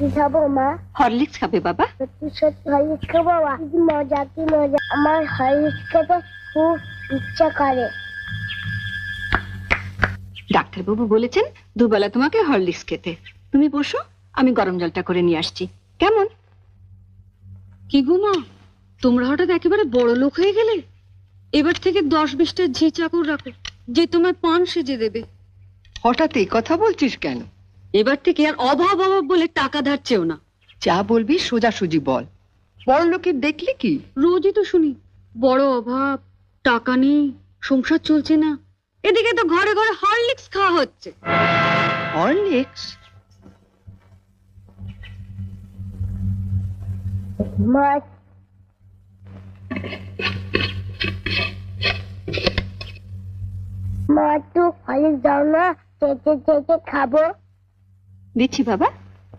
কি খাবো মা? হরলিক্স খাবে বাবা? সত্যি সত্যি হরলিক্স খাবো বাবা? কি মজা কি মজা, আমার হরলিক্স খেতে খুব ইচ্ছা করে। ডাক্তারবাবু বলেছেন দুবেলা তোমাকে হরলিক্স খেতে। তুমি বসো, আমি গরম জলটা করে নিয়ে আসছি। কেমন? কি গো মা, তোমরা হঠাৎ একেবারে বড় লোক হয়ে গেলে। এবার থেকে 10-20টা ঝি চাকর রাখো, যে তোমায় পান সেজে দেবে। হঠাৎ এই কথা বলছিস কেন? এবার থেকে আর অভাব অভাব বলে টাকা ধার চেও না। যা বলবি সোজাসুজি বল। বড় লোকের দেখলি কি? রোজই তো শুনি বড় অভাব, টাকা নেই, সংসার চলছে না। এদিকে তো ঘরে ঘরে হরলিক্স খাওয়া হচ্ছে। হরলিক্স? মা মা একটু হরলিক্স দাও না, চেটে চেটে খাবো। দিচ্ছি বাবা।